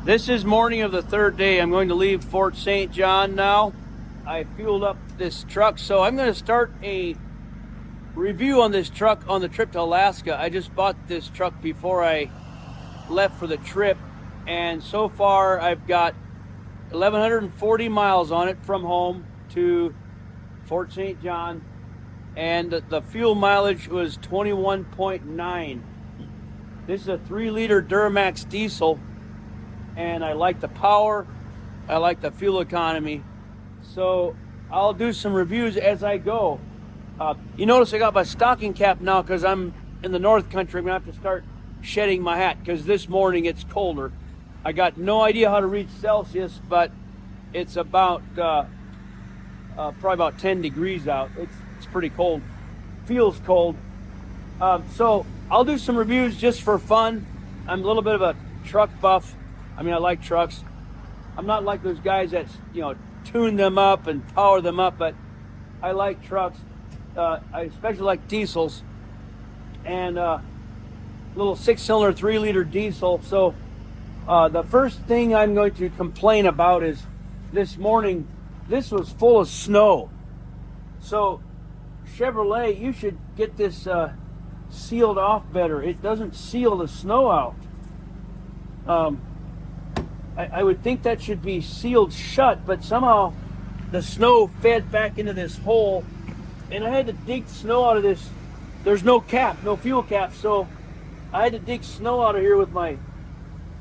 This is morning of the third day. I'm going to leave Fort St. John now. I fueled up this truck, so I'm going to start a review on this truck on the trip to Alaska. I just bought this truck before I left for the trip, and so far I've got 1,140 miles on it from home to Fort St. John, and the fuel mileage was 21.9. This is a 3-liter Duramax diesel, and I like the power, I like the fuel economy, so I'll do some reviews as I go. You notice I got my stocking cap now because I'm in the North Country. I'm going to have to start shedding my hat because this morning it's colder. I got no idea how to read Celsius, but it's about probably about 10 degrees out. It's pretty cold. Feels cold. So I'll do some reviews just for fun. I'm a little bit of a truck buff. I mean, I like trucks. I'm not like those guys that, tune them up and power them up, but I like trucks. I especially like diesels and little 6-cylinder 3-liter diesel. So the first thing I'm going to complain about is this morning, this was full of snow. So Chevrolet, you should get this sealed off better. It doesn't seal the snow out. I would think that should be sealed shut, but somehow the snow fed back into this hole, and I had to dig snow out of this. There's no cap, no fuel cap, so I had to dig snow out of here with my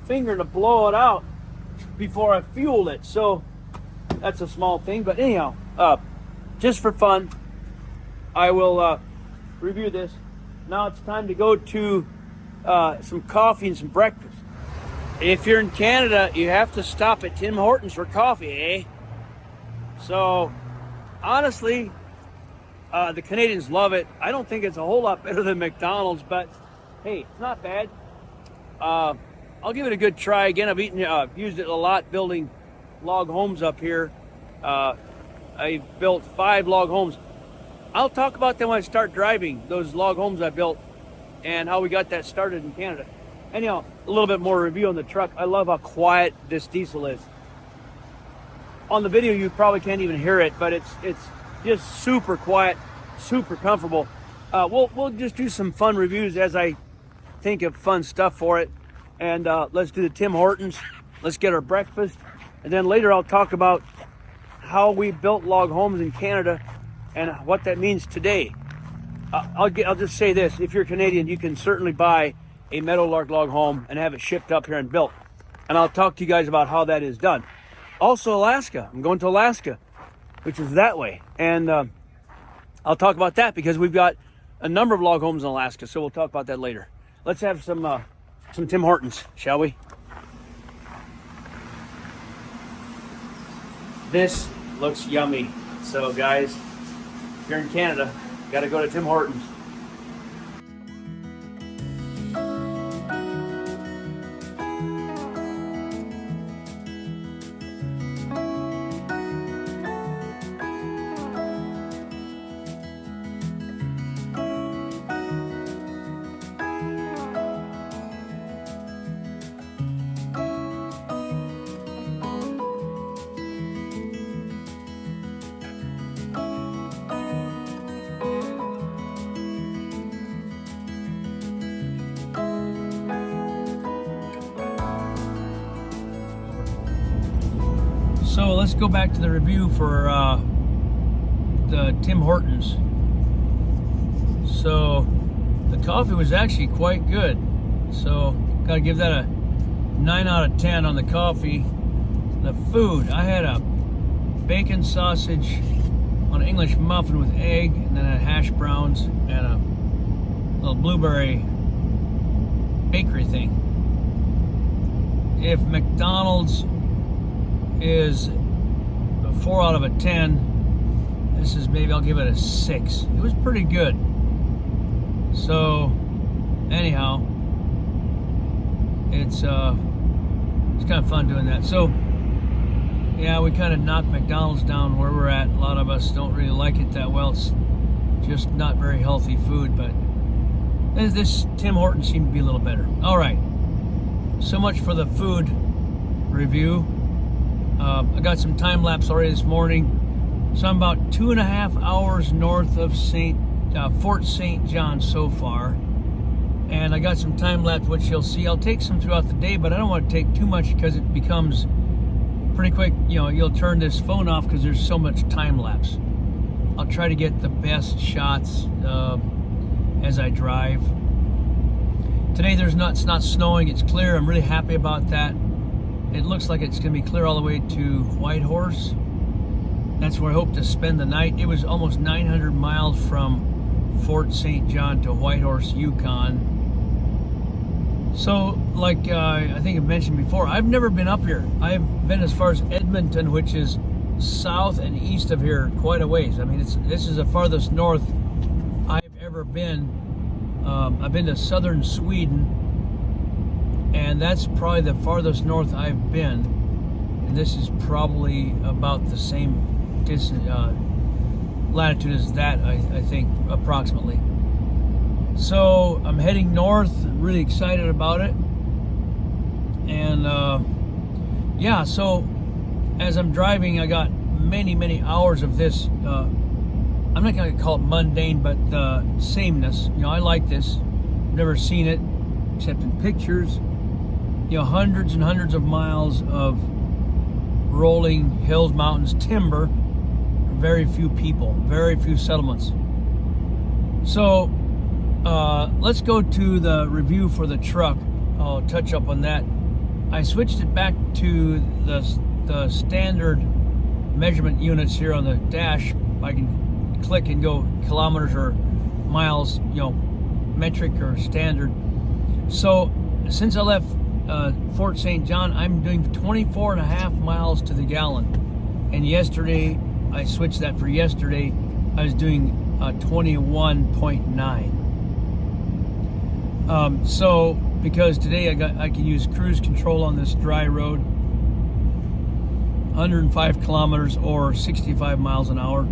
finger to blow it out before I fueled it. So that's a small thing, but anyhow, just for fun, I will review this. Now it's time to go to some coffee and some breakfast. If you're in Canada, you have to stop at Tim Hortons for coffee, eh? So, honestly, the Canadians love it. I don't think it's a whole lot better than McDonald's, but hey, it's not bad. I'll give it a good try again. I've used it a lot building log homes up here. I built 5 log homes. I'll talk about them when I start driving, those log homes I built and how we got that started in Canada. Anyhow, a little bit more review on the truck. I love how quiet this diesel is. On the video, you probably can't even hear it, but it's just super quiet, super comfortable. We'll just do some fun reviews as I think of fun stuff for it. And let's do the Tim Hortons. Let's get our breakfast. And then later I'll talk about how we built log homes in Canada and what that means today. I'll just say this. If you're Canadian, you can certainly buy a Meadowlark log home and have it shipped up here and built. And I'll talk to you guys about how that is done. Also, Alaska. I'm going to Alaska, which is that way. And I'll talk about that because we've got a number of log homes in Alaska. So we'll talk about that later. Let's have some Tim Hortons, shall we? This looks yummy. So guys, if you're in Canada, got to go to Tim Hortons. So let's go back to the review for the Tim Hortons. So the coffee was actually quite good. So gotta give that a 9 out of 10 on the coffee. The food, I had a bacon sausage on an English muffin with egg, and then I had hash browns and a little blueberry bakery thing. If McDonald's is a 4 out of a 10, this is maybe I'll give it a 6. It was pretty good. So anyhow, it's kind of fun doing that. So yeah, we kind of knocked McDonald's down where we're at. A lot of us don't really like it that well. It's just not very healthy food, but this Tim Hortons seemed to be a little better. All right, so much for the food. review. I got some time lapse already this morning, so I'm about 2.5 hours north of Fort St. John so far, and I got some time lapse, which you'll see. I'll take some throughout the day, but I don't want to take too much because it becomes pretty quick. You know, you'll turn this phone off because there's so much time lapse. I'll try to get the best shots as I drive. Today it's not snowing, it's clear. I'm really happy about that. It looks like it's going to be clear all the way to Whitehorse. That's where I hope to spend the night. It was almost 900 miles from Fort St. John to Whitehorse, Yukon. So, like I think I've mentioned before, I've never been up here. I've been as far as Edmonton, which is south and east of here quite a ways. I mean, this is the farthest north I've ever been. I've been to southern Sweden, and that's probably the farthest north I've been, and this is probably about the same distance, latitude as that, I think, approximately. So I'm heading north, really excited about it. And yeah, so as I'm driving, I got many hours of this, I'm not going to call it mundane, but sameness. You know, I like this. I've never seen it except in pictures. You know, hundreds and hundreds of miles of rolling hills, mountains, timber, very few people, very few settlements. So let's go to the review for the truck. I'll touch up on that. I switched it back to the standard measurement units here on the dash. I can click and go kilometers or miles, you know, metric or standard. So since I left Fort St. John, I'm doing 24.5 miles to the gallon. And yesterday, I switched that for yesterday. I was doing 21.9. So because today I can use cruise control on this dry road, 105 kilometers or 65 miles an hour.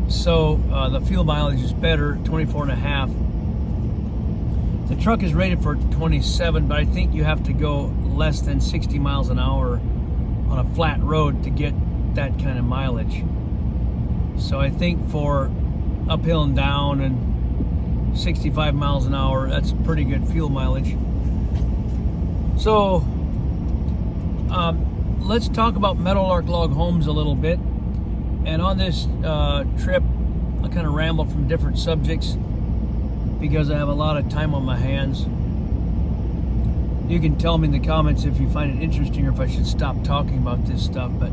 So the fuel mileage is better, 24.5. The truck is rated for 27, but I think you have to go less than 60 miles an hour on a flat road to get that kind of mileage. So I think for uphill and down and 65 miles an hour, that's pretty good fuel mileage. So let's talk about Meadowlark Log Homes a little bit. And on this trip, I kind of ramble from different subjects because I have a lot of time on my hands. You can tell me in the comments if you find it interesting or if I should stop talking about this stuff. But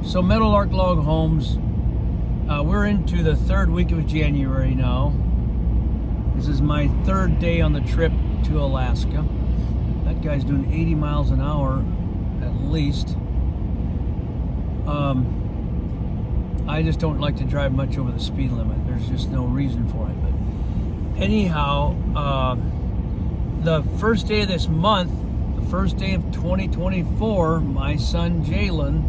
so Meadowlark Log Homes, we're into the third week of January now. This is my third day on the trip to Alaska. That guy's doing 80 miles an hour at least. I just don't like to drive much over the speed limit. There's just no reason for it. But anyhow, the first day of this month, the first day of 2024, my son Jalen,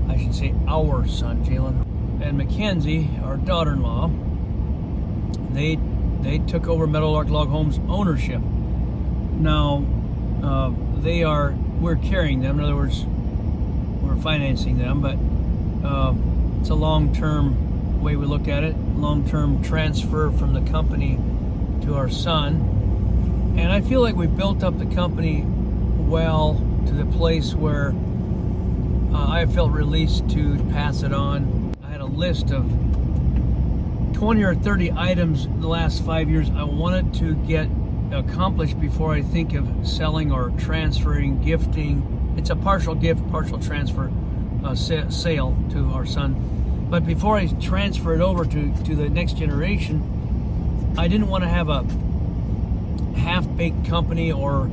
I should say our son Jalen, and Mackenzie, our daughter-in-law, they took over Meadowlark Log Homes ownership. Now, we're carrying them. In other words, we're financing them, but it's a long-term way we look at it, long-term transfer from the company to our son. And I feel like we built up the company well to the place where I felt released to pass it on. I had a list of 20 or 30 items in the last 5 years I wanted to get accomplished before I think of selling or transferring, gifting. It's a partial gift, partial transfer, sale to our son. But before I transfer it over to the next generation, I didn't want to have a half-baked company or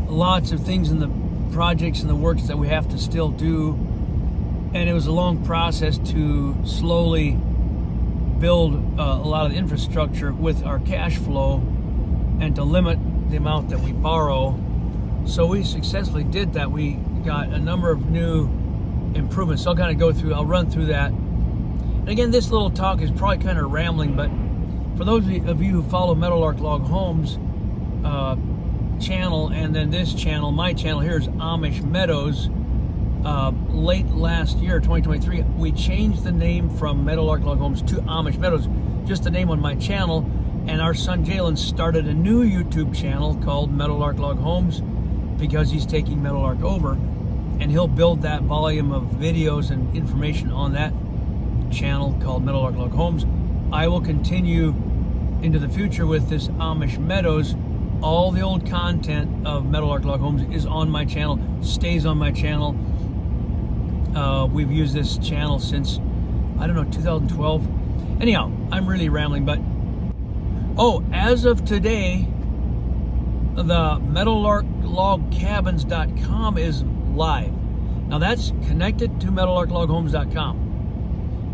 lots of things in the projects and the works that we have to still do. And it was a long process to slowly build a lot of the infrastructure with our cash flow and to limit the amount that we borrow. So we successfully did that. We got a number of new improvements. So I'll run through that. And again, this little talk is probably kind of rambling, but for those of you who follow Meadowlark Log Homes, channel and then this channel, my channel here, is Amish Meadows. Late last year, 2023, we changed the name from Meadowlark Log Homes to Amish Meadows, just the name on my channel. And our son Jalen started a new YouTube channel called Meadowlark Log Homes because he's taking Meadowlark over, and he'll build that volume of videos and information on that channel called Meadowlark Log Homes. I will continue into the future with this Amish Meadows. All the old content of Meadowlark Log Homes is on my channel, stays on my channel. We've used this channel since, I don't know, 2012. Anyhow, I'm really rambling, but as of today, the meadowlarklogcabins.com is live. Now that's connected to meadowlarkloghomes.com.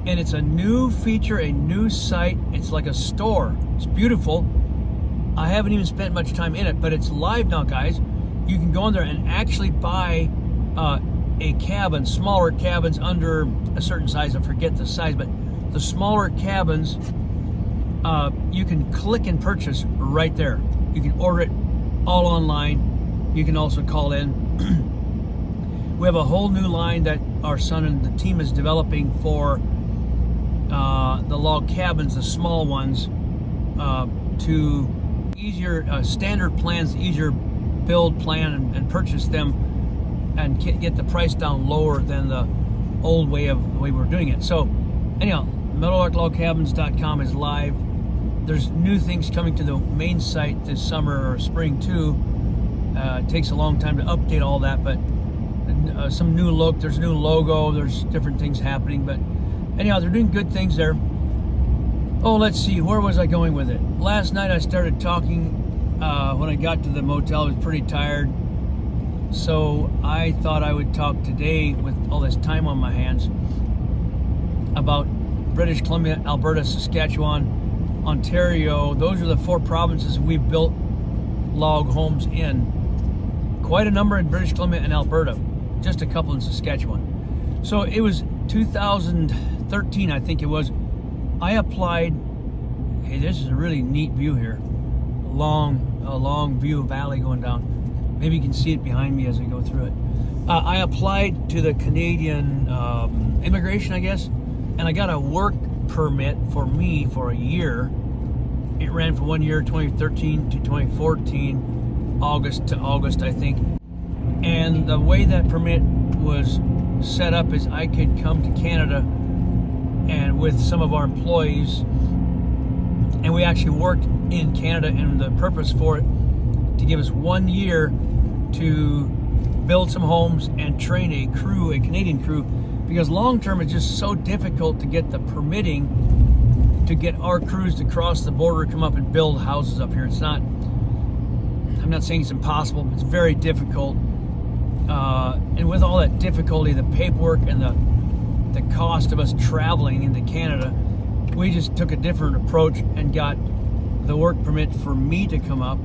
And it's a new feature, a new site. It's like a store. It's beautiful. I haven't even spent much time in it, but it's live now, guys. You can go in there and actually buy a cabin, smaller cabins under a certain size. I forget the size, but the smaller cabins, you can click and purchase right there. You can order it all online. You can also call in. We have a whole new line that our son and the team is developing for the log cabins, the small ones, to easier standard plans, easier build plan and purchase them, and get the price down lower than the old way we were doing it. So anyhow, meadowlarklogcabins.com is live. There's new things coming to the main site this summer or spring too. It takes a long time to update all that, but some new look, there's a new logo, there's different things happening. But anyhow, they're doing good things there. Let's see, where was I going with it? Last night I started talking, when I got to the motel, I was pretty tired. So I thought I would talk today, with all this time on my hands, about British Columbia, Alberta, Saskatchewan, Ontario. Those are the 4 provinces we've built log homes in. Quite a number in British Columbia and Alberta, just a couple in Saskatchewan. So it was 2013, I think it was. I applied. Hey, this is a really neat view here. A long view of valley going down. Maybe you can see it behind me as I go through it. I applied to the Canadian immigration, I guess, and I got a work permit for me for a year. It ran for 1 year, 2013 to 2014, August to August, I think. And the way that permit was set up is I could come to Canada and with some of our employees, and we actually worked in Canada, and the purpose for it to give us 1 year to build some homes and train a crew, a Canadian crew, because long term it's just so difficult to get the permitting to get our crews to cross the border, come up and build houses up here. It's not, I'm not saying it's impossible, but it's very difficult. And with all that difficulty, the paperwork and the cost of us traveling into Canada, we just took a different approach and got the work permit for me to come up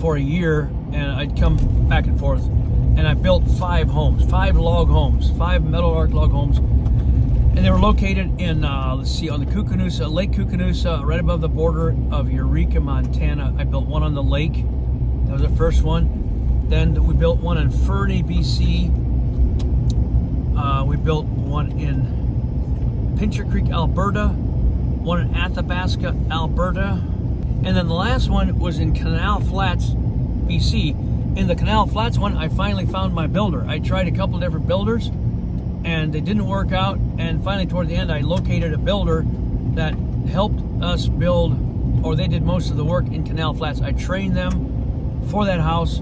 for a year, and I'd come back and forth, and I built 5 homes, 5 log homes, 5 Meadowlark log homes, and they were located in, let's see, on the Kookanusa, Lake Kookanusa, right above the border of Eureka, Montana. I built one on the lake. That was the first one. Then we built one in Fernie, BC. We built one in Pincher Creek, Alberta, one in Athabasca, Alberta, and then the last one was in Canal Flats, BC. In the Canal Flats one, I finally found my builder. I tried a couple different builders, and they didn't work out, and finally toward the end I located a builder that helped us build, or they did most of the work in Canal Flats. I trained them for that house.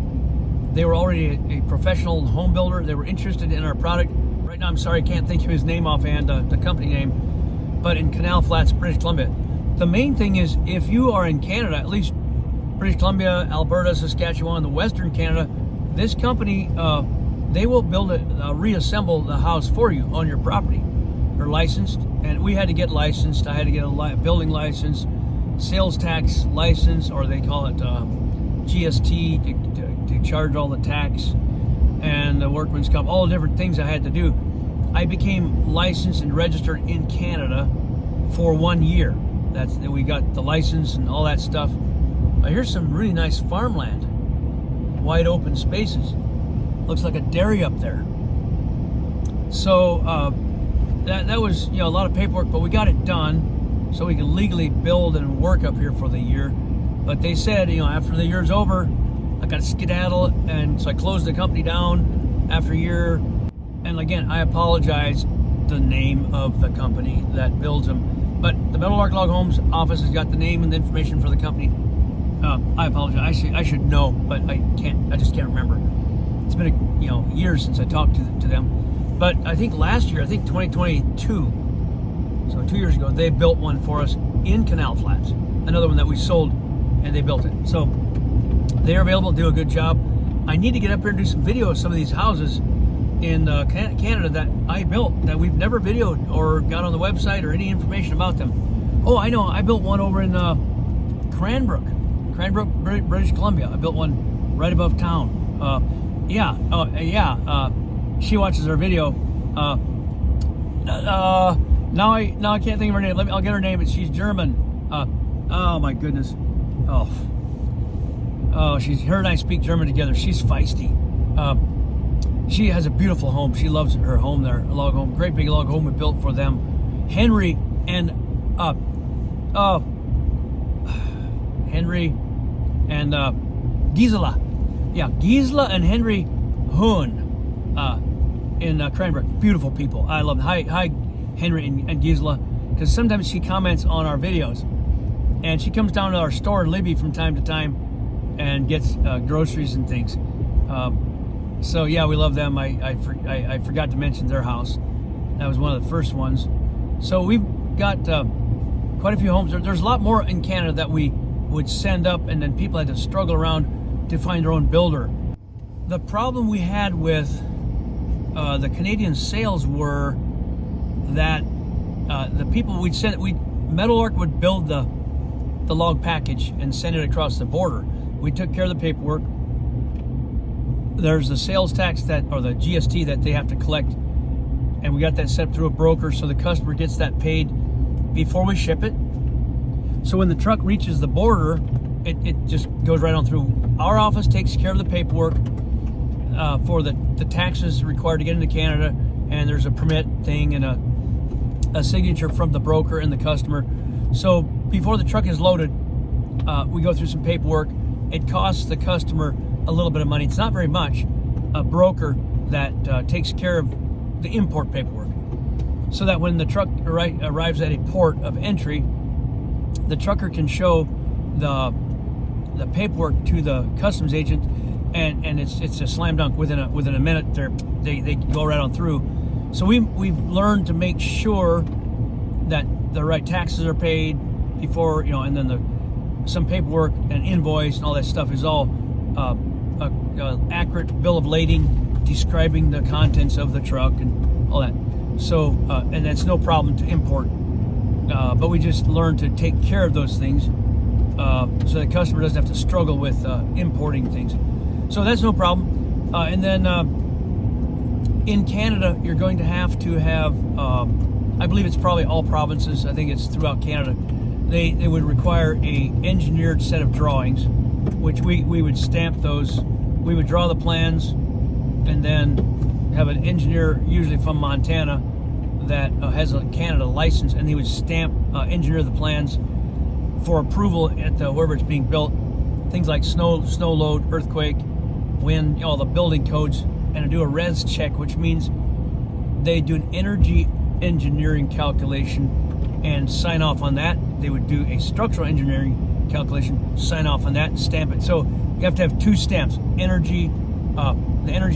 They were already a professional home builder. They were interested in our product. Right now, I'm sorry, I can't think of his name offhand, the company name, but in Canal Flats, British Columbia. The main thing is, if you are in Canada, at least British Columbia, Alberta, Saskatchewan, the Western Canada, this company, they will build it, reassemble the house for you on your property. They're licensed, and we had to get licensed. I had to get a building license, sales tax license, or they call it GST, to charge all the tax, and the workman's comp, all the different things I had to do. I became licensed and registered in Canada for 1 year. We got the license and all that stuff. Here's some really nice farmland. wide open spaces. Looks like a dairy up there. So that was, you know, a lot of paperwork, but we got it done so we could legally build and work up here for the year. But they said, you know, after the year's over, I got to skedaddle, and so I closed the company down after a year. And again, I apologize, the name of the company that builds them, but the Meadowlark Log Homes office has got the name and the information for the company. I apologize. I should know, but I can't. I just can't remember. It's been years since I talked to them. But I think last year, I think 2022, so 2 years ago, they built one for us in Canal Flats. Another one that we sold, and they built it. So they're available to do a good job. I need to get up here and do some video of some of these houses in Canada that I built that we've never videoed or got on the website or any information about them. Oh, I know. I built one over in Cranbrook, British Columbia. I built one right above town. She watches our video. Now I can't think of her name. I'll get her name. She's German. Oh my goodness. Oh, her and I speak German together. She's feisty. She has a beautiful home. She loves her home there, a log home, great big log home we built for them. Henry and Gisela. Yeah, Gisela and Henry Hoon in Cranbrook. Beautiful people. I love them. Hi, Henry and Gisela, because sometimes she comments on our videos, and she comes down to our store in Libby from time to time and gets groceries and things. So yeah, we love them. I forgot to mention their house. That was one of the first ones. So we've got quite a few homes. There's a lot more in Canada that we would send up, and then people had to struggle around to find their own builder. The problem we had with the Canadian sales were that the people Meadowlark would build the log package and send it across the border. We took care of the paperwork. There's the sales tax or the GST that they have to collect, and we got that set up through a broker, so the customer gets that paid before we ship it. So when the truck reaches the border, it just goes right on through. Our office takes care of the paperwork for the taxes required to get into Canada, and there's a permit thing and a signature from the broker and the customer. So before the truck is loaded, we go through some paperwork. It costs the customer a little bit of money. It's not very much. A broker that takes care of the import paperwork, so that when the truck arrives at a port of entry, the trucker can show the paperwork to the customs agent, and it's a slam dunk. Within a minute, they go right on through. So we've learned to make sure that the right taxes are paid before, and then some paperwork and invoice and all that stuff is all accurate bill of lading describing the contents of the truck and all that. So and that's no problem to import, but we just learned to take care of those things so the customer doesn't have to struggle with importing things. So that's no problem. And then in Canada, you're going to have, I believe it's probably all provinces, I think it's throughout Canada, they would require a engineered set of drawings, which we would stamp those. We would draw the plans and then have an engineer, usually from Montana, that has a Canada license, and he would engineer the plans for approval at wherever it's being built. Things like snow load, earthquake, wind, all the building codes, and do a res check, which means they do an energy engineering calculation and sign off on that. They would do a structural engineering calculation, sign off on that, and stamp it. So you have to have two stamps: the energy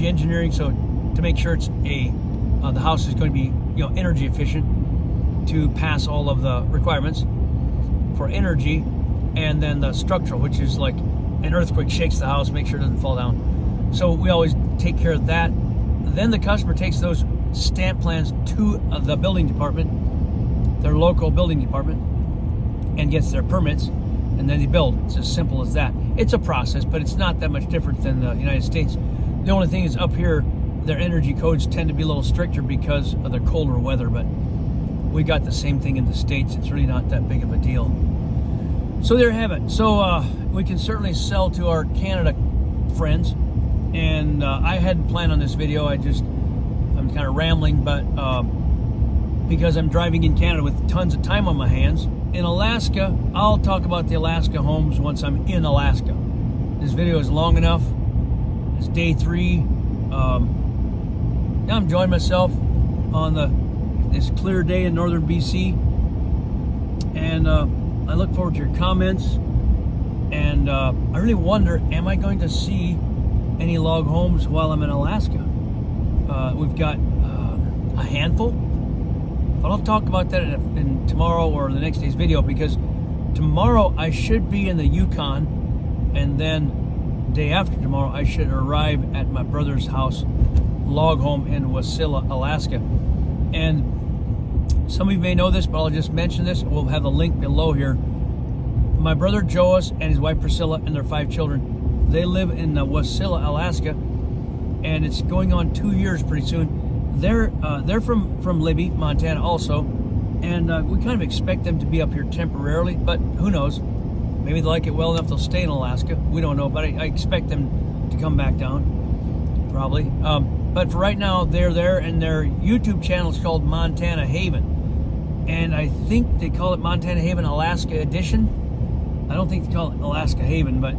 engineering, so to make sure it's the house is going to be energy efficient to pass all of the requirements for energy, and then the structural, which is like an earthquake shakes the house, make sure it doesn't fall down. So we always take care of that. Then the customer takes those stamp plans to the building department, their local building department, and gets their permits, and then they build. It's as simple as that. It's a process, but it's not that much different than the United States. The only thing is, up here, their energy codes tend to be a little stricter because of the colder weather, but we got the same thing in the States. It's really not that big of a deal. So there you have it. So we can certainly sell to our Canada friends And I hadn't planned on this video. I'm kind of rambling, but because I'm driving in Canada with tons of time on my hands. In Alaska, I'll talk about the Alaska homes once I'm in Alaska. This video is long enough. It's day 3. I'm enjoying myself on this clear day in northern BC, and I look forward to your comments. And I really wonder, am I going to see any log homes while I'm in Alaska? We've got a handful, but I'll talk about that in tomorrow or the next day's video, because tomorrow I should be in the Yukon, and then day after tomorrow I should arrive at my brother's house log home in Wasilla, Alaska. And some of you may know this, but I'll just mention this. We'll have the link below here. My brother Joas and his wife Priscilla and their 5 children, they live in Wasilla, Alaska, and it's going on 2 years pretty soon. They're from Libby, Montana also, and we kind of expect them to be up here temporarily, but who knows? Maybe they like it well enough they'll stay in Alaska. We don't know, but I expect them to come back down, probably. But for right now, they're there, and their YouTube channel is called Montana Haven, and I think they call it Montana Haven Alaska Edition. I don't think they call it Alaska Haven, but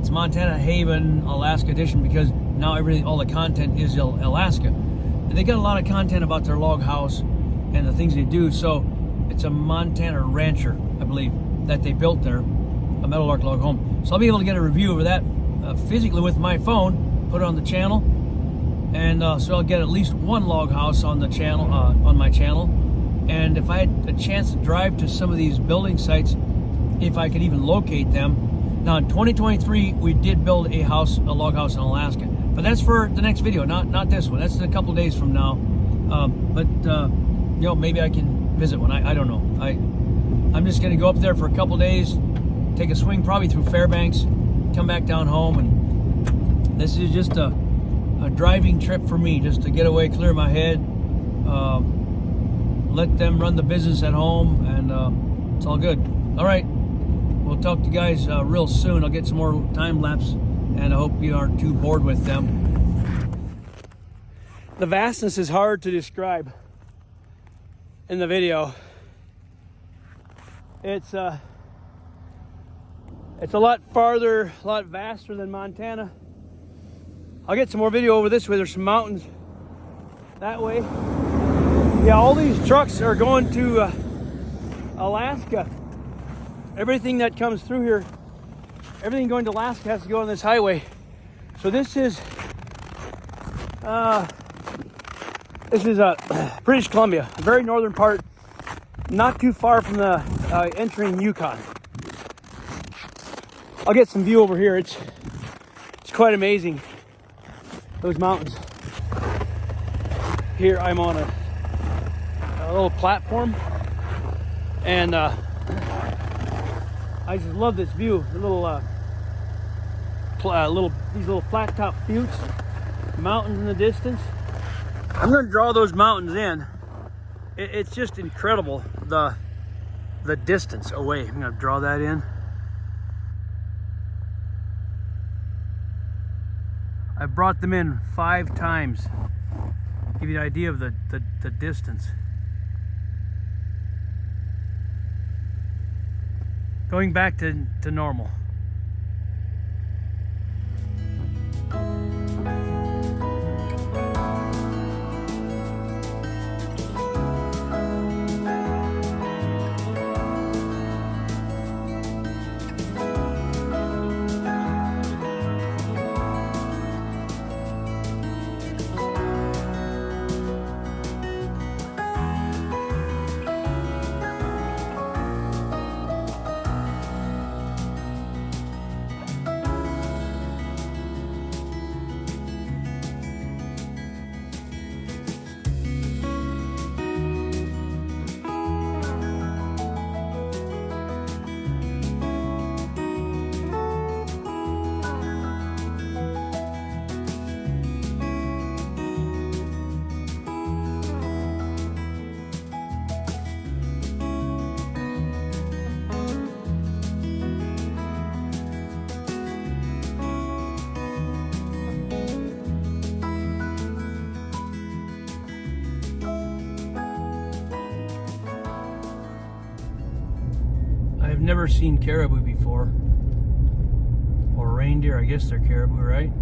it's Montana Haven Alaska Edition, because now all the content is Alaska. And they got a lot of content about their log house and the things they do. So it's a Montana rancher, I believe, that they built there, a Meadowlark log home. So I'll be able to get a review of that physically with my phone, put it on the channel, and so I'll get at least one log house on the channel, on my channel. And if I had a chance to drive to some of these building sites, if I could even locate them. Now in 2023, we did build a log house in Alaska, but that's for the next video, not this one. That's a couple days from now. But you know, maybe I can visit one. I don't know. I'm just gonna go up there for a couple days, take a swing probably through Fairbanks, come back down home, and this is just a driving trip for me, just to get away, clear my head, let them run the business at home, and it's all good. All right. We'll talk to you guys real soon. I'll get some more time lapse, and I hope you aren't too bored with them. The vastness is hard to describe in the video. It's a lot farther, a lot vaster than Montana. I'll get some more video over this way. There's some mountains that way. Yeah, all these trucks are going to Alaska. Everything that comes through here, everything going to Alaska has to go on this highway. So this is British Columbia, the very northern part, not too far from the entering Yukon. I'll get some view over here. It's quite amazing, those mountains. Here I'm on a little platform, and I just love this view. The these little flat top buttes, mountains in the distance. I'm going to draw those mountains in. It's just incredible, the distance away. I'm going to draw that in. I brought them in 5 times. Give you an idea of the distance. Going back to normal. never seen caribou before. Or reindeer, I guess they're caribou, right?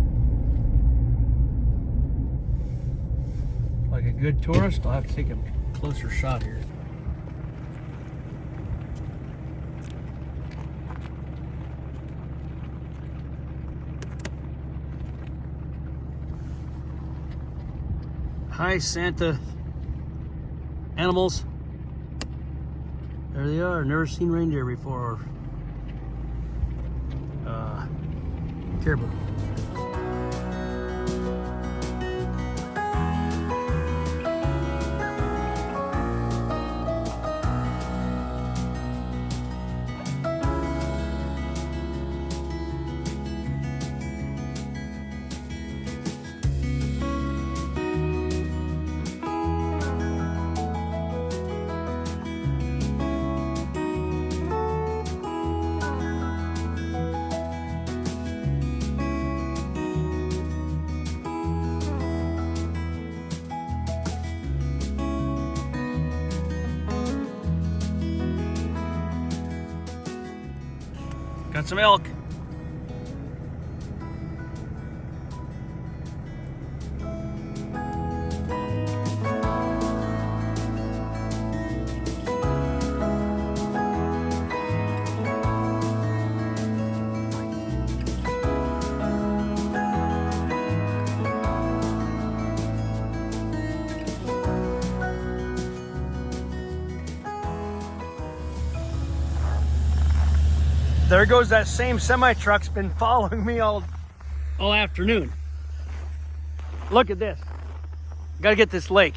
Like a good tourist, I'll have to take a closer shot here. Hi, Santa animals. There they are. Never seen reindeer before. Caribou. Got some elk. There goes that same semi-truck's been following me all afternoon. Look at this. Gotta get this lake.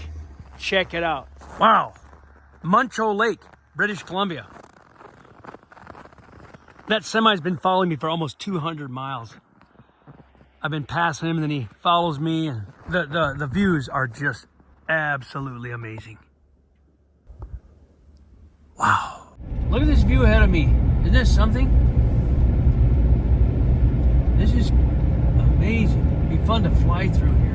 Check it out. Wow. Muncho Lake, British Columbia. That semi's been following me for almost 200 miles. I've been passing him and then he follows me, and the views are just absolutely amazing. Wow. Look at this view ahead of me. Isn't this something? This is amazing. It'd be fun to fly through here.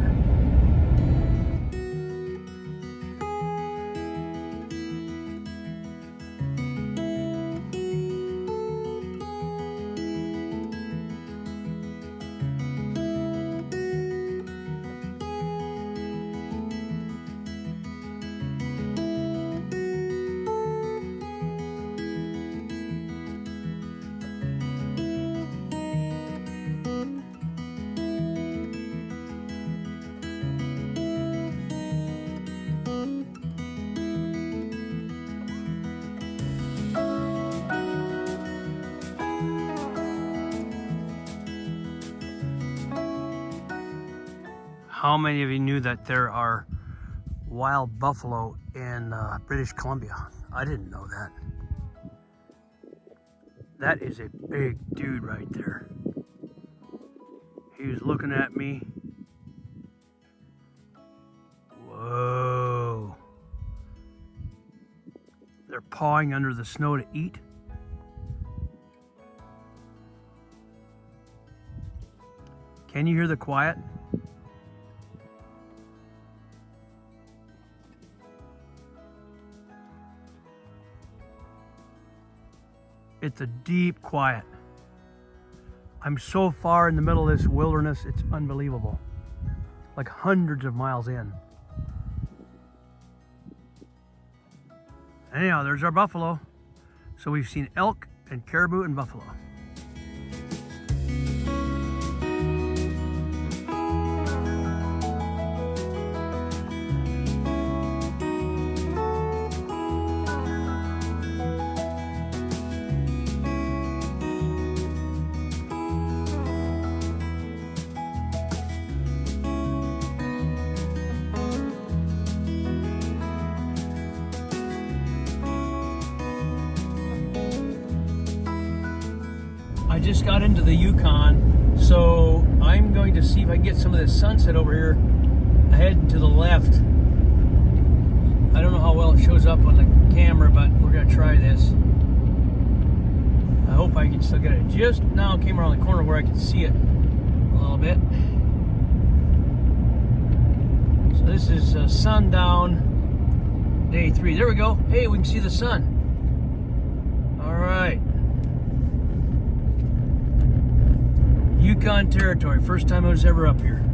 How many of you knew that there are wild buffalo in British Columbia? I didn't know that. That is a big dude right there. He was looking at me. Whoa. They're pawing under the snow to eat. Can you hear the quiet? It's a deep quiet. I'm so far in the middle of this wilderness, it's unbelievable. Like hundreds of miles in. Anyhow, there's our buffalo. So we've seen elk and caribou and buffalo. I just got into the Yukon, so I'm going to see if I can get some of this sunset over here ahead to the left. I don't know how well it shows up on the camera, but we're going to try this. I hope I can still get it. Just now it came around the corner where I can see it a little bit. So this is sundown, day 3. There we go. Hey, we can see the sun. All right. Yukon territory. First time I was ever up here.